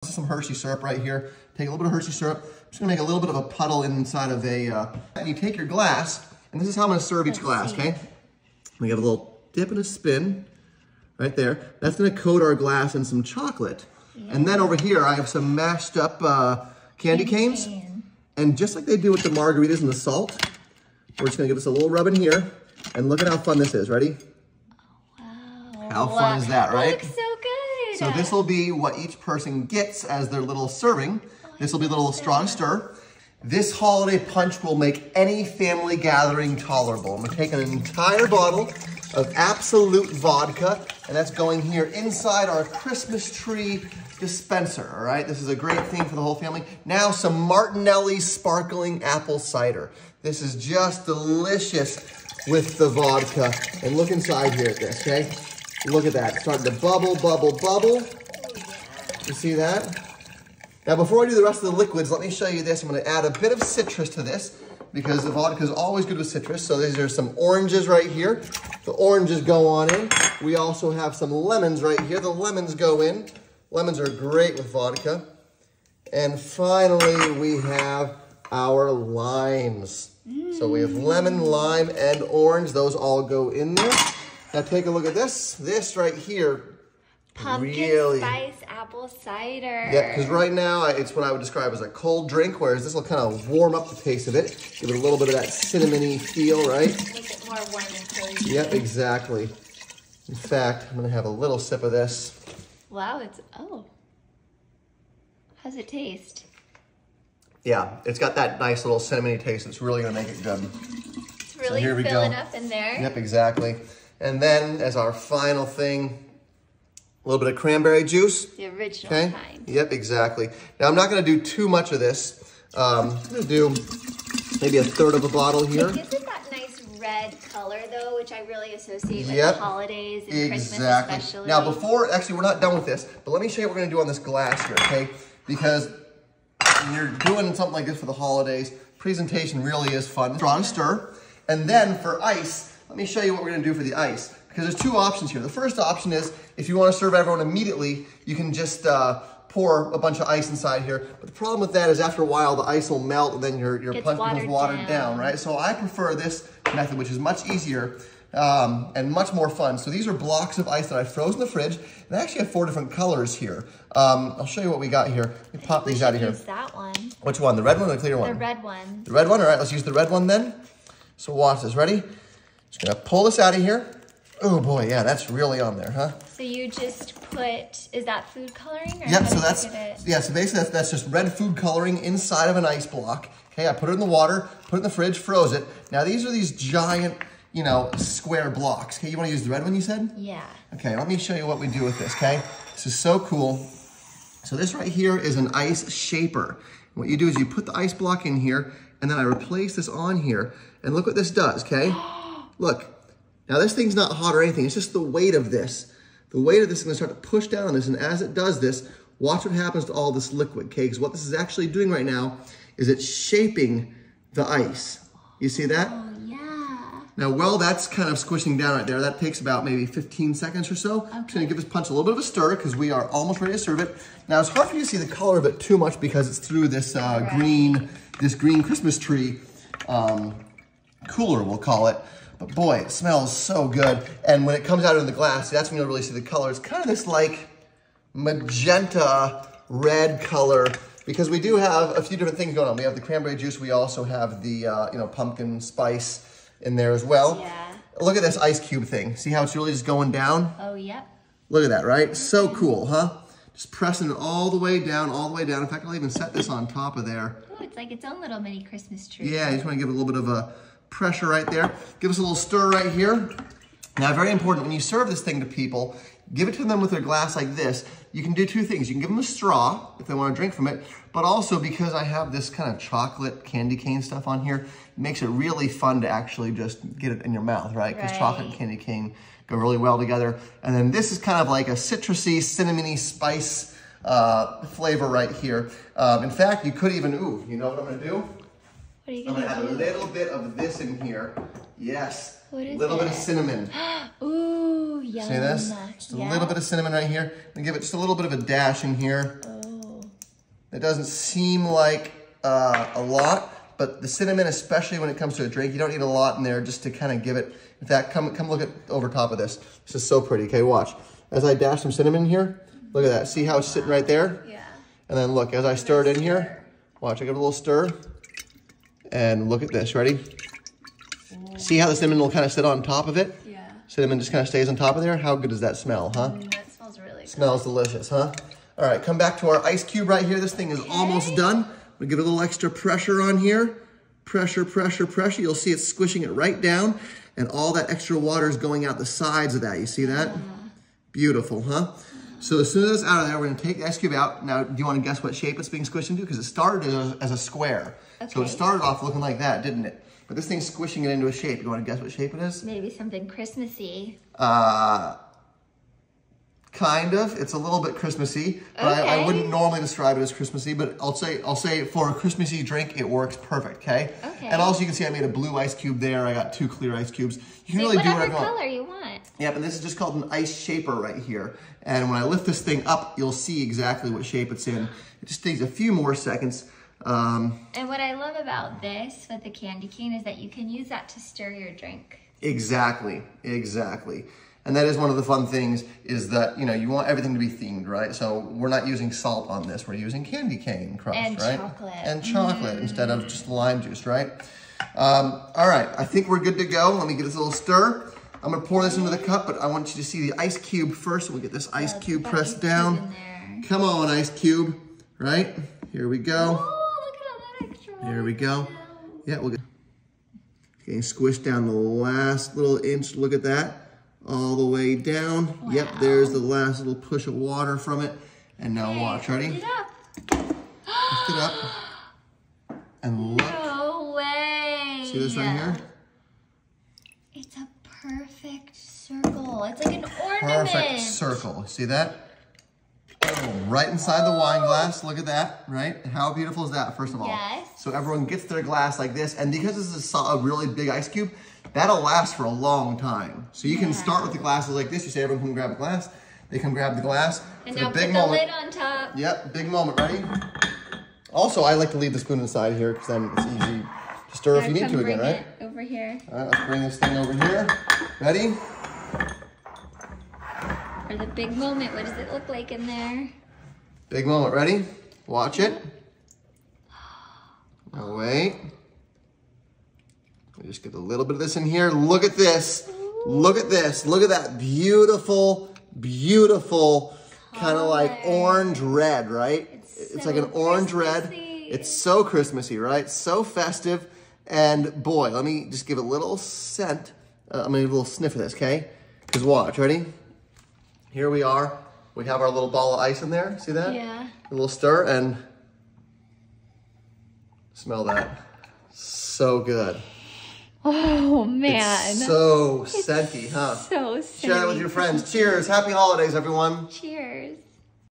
Some Hershey syrup right here. Take a little bit of Hershey syrup. I'm just gonna make a little bit of a puddle inside of a, and you take your glass, and this is how I'm gonna serve each glass, okay? We give a little dip and a spin right there. That's gonna coat our glass in some chocolate. Yeah. And then over here, I have some mashed up candy canes. And just like they do with the margaritas and the salt, we're just gonna give this a little rub in here. And look at how fun this is, ready? Wow. How fun is that, right? That looks so good. So this will be what each person gets as their little serving. This will be a little straw stir. This holiday punch will make any family gathering tolerable. I'm gonna take an entire bottle of Absolut vodka, and that's going here inside our Christmas tree dispenser, all right? This is a great thing for the whole family. Now some Martinelli sparkling apple cider. This is just delicious with the vodka. And look inside here at this, okay? Look at that, starting to bubble, bubble, bubble. You see that? Now before I do the rest of the liquids, let me show you this. I'm gonna add a bit of citrus to this because the vodka is always good with citrus. So these are some oranges right here. The oranges go on in. We also have some lemons right here. The lemons go in. Lemons are great with vodka. And finally, we have our limes. So we have lemon, lime, and orange. Those all go in there. Now take a look at this. This right here. Pumpkin spice apple cider. Yeah, because right now it's what I would describe as a cold drink, whereas this will kind of warm up the taste of it. Give it a little bit of that cinnamony feel, right? Make it more warm and cozy. Yep, exactly. In fact, I'm going to have a little sip of this. Wow, how's it taste? Yeah, it's got that nice little cinnamony taste. It's really going to make it good. It's really filling up in there. Yep, exactly. And then as our final thing, a little bit of cranberry juice. The original kind. Yep, exactly. Now, I'm not going to do too much of this. I'm going to do maybe a third of a bottle here. It gives it that nice red color, though, which I really associate with the holidays and Christmas especially. Now, actually, we're not done with this, but let me show you what we're going to do on this glass here, okay? Because when you're doing something like this for the holidays, presentation really is fun. Strong stir. And then for ice, let me show you what we're going to do for the ice. Because there's two options here. The first option is, if you want to serve everyone immediately, you can just pour a bunch of ice inside here. But the problem with that is after a while, the ice will melt and then your punch becomes watered down, right? So I prefer this method, which is much easier and much more fun. So these are blocks of ice that I froze in the fridge. And I actually have 4 different colors here. I'll show you what we got here. Let me pop these out of here. Use that one. Which one? The red one or the clear one? The red one. The red one? All right, let's use the red one then. So watch this. Ready? Just going to pull this out of here. Oh boy, yeah, that's really on there, huh? So you just put, is that food coloring? Or yep, so that's, so basically that's just red food coloring inside of an ice block. Okay, I put it in the water, put it in the fridge, froze it. Now these are these giant, square blocks. Okay, you wanna use the red one you said? Yeah. Okay, let me show you what we do with this, okay? This is so cool. So this right here is an ice shaper. What you do is you put the ice block in here, and then I replace this on here, and look what this does, okay? Look. Now this thing's not hot or anything, it's just the weight of this. The weight of this is gonna start to push down on this, and as it does this, watch what happens to all this liquid, okay? Because what this is actually doing right now is it's shaping the ice. You see that? Oh, yeah. Now, while that's kind of squishing down right there, that takes about maybe 15 seconds or so. Okay. I'm just gonna give this punch a little bit of a stir because we are almost ready to serve it. Now, it's hard for you to see the color of it too much because it's through this green Christmas tree cooler, we'll call it. But boy, it smells so good. And when it comes out in the glass, that's when you'll really see the color. It's kind of this like magenta red color because we do have a few different things going on. We have the cranberry juice. We also have the pumpkin spice in there as well. Yeah. Look at this ice cube thing. See how it's really just going down? Oh, yep. Look at that, right? So cool, huh? Just pressing it all the way down, all the way down. In fact, I'll even set this on top of there. Oh, it's like its own little mini Christmas tree. Yeah, you just want to give it a little bit of a pressure right there. Give us a little stir right here. Now, very important, when you serve this thing to people, give it to them with their glass like this. You can do two things. You can give them a straw if they want to drink from it, but also because I have this kind of chocolate candy cane stuff on here, it makes it really fun to actually just get it in your mouth, right? Because chocolate and candy cane go really well together. And then this is kind of like a citrusy, cinnamony spice flavor right here. In fact, you could even, you know what I'm gonna do? What are you I'm gonna gonna add a little bit of this in here. Yes. What is a little it? bit of cinnamon. Ooh, yum. See this? Just a little bit of cinnamon right here. And give it just a little bit of a dash in here. Oh. It doesn't seem like a lot, but the cinnamon, especially when it comes to a drink, you don't need a lot in there just to kind of give it. In fact, come look at over top of this. This is so pretty. Okay, watch. As I dash some cinnamon here, look at that. See how it's sitting right there? Yeah. And then look, as I stir it in here, watch, I give it a little stir. And look at this, ready? See how the cinnamon will kind of sit on top of it? Yeah. Cinnamon just kind of stays on top of there. How good does that smell, huh? That smells really good. Smells delicious, huh? All right, come back to our ice cube right here. This thing is almost done. We give it a little extra pressure on here. Pressure, pressure, pressure. You'll see it squishing it right down, and all that extra water is going out the sides of that. You see that? Beautiful, huh? So as soon as it's out of there, we're gonna take the ice cube out. Now, do you wanna guess what shape it's being squished into? Because it started as a square. Okay. So it started off looking like that, didn't it? But this thing's squishing it into a shape. You wanna guess what shape it is? Maybe something Christmassy. Kind of. It's a little bit Christmassy, but okay. I wouldn't normally describe it as Christmassy, but I'll say for a Christmassy drink, it works perfect, okay? Okay. And also you can see I made a blue ice cube there. I got 2 clear ice cubes. You can really do whatever color you want. Yeah, but this is just called an ice shaper right here. And when I lift this thing up, you'll see exactly what shape it's in. It just takes a few more seconds. And what I love about this with the candy cane is that you can use that to stir your drink. Exactly, exactly. And that is one of the fun things is that, you know, you want everything to be themed, right? So we're not using salt on this. We're using candy cane crust, and right? Chocolate. And chocolate instead of just lime juice, right? All right, I think we're good to go. Let me get this a little stir. I'm gonna pour this into the cup, but I want you to see the ice cube first. So we'll get this ice cube pressed down. Come on, ice cube, right? Here we go. Oh, look at all that extra water. Here we go. Yeah, we'll get getting squished down the last little inch. Look at that. All the way down. Wow. Yep, there's the last little push of water from it. And now watch, ready? Lift it up. Lift it up. And look. No way. See this right here? It's a perfect circle. It's like an ornament. Perfect circle. See that? Oh, right inside the wine glass. Look at that, right? How beautiful is that, first of all? Yes. So everyone gets their glass like this. And because this is a really big ice cube, that'll last for a long time. So you can start with the glasses like this. You say everyone can grab a glass. They come grab the glass. And now put the lid on top. Yep, big moment. Ready? Also, I like to leave the spoon inside here because then it's easy to stir if you need to again, right? Over here. All right, let's bring this thing over here. Ready? For the big moment, what does it look like in there? Big moment. Ready? Watch it. Now wait. We just get a little bit of this in here. Look at this. Look at this. Look at that beautiful, beautiful kind of like orange red, right? It's like an orange red. It's so Christmassy, right? So festive. And boy, let me just give it a little scent. I'm gonna give a little sniff of this, okay? Because watch, ready? Here we are. We have our little ball of ice in there. See that? Yeah. A little stir and smell that. So good. Oh, man. It's so scenty, huh? So scenty. Share it with your friends. Cheers. Happy holidays, everyone. Cheers.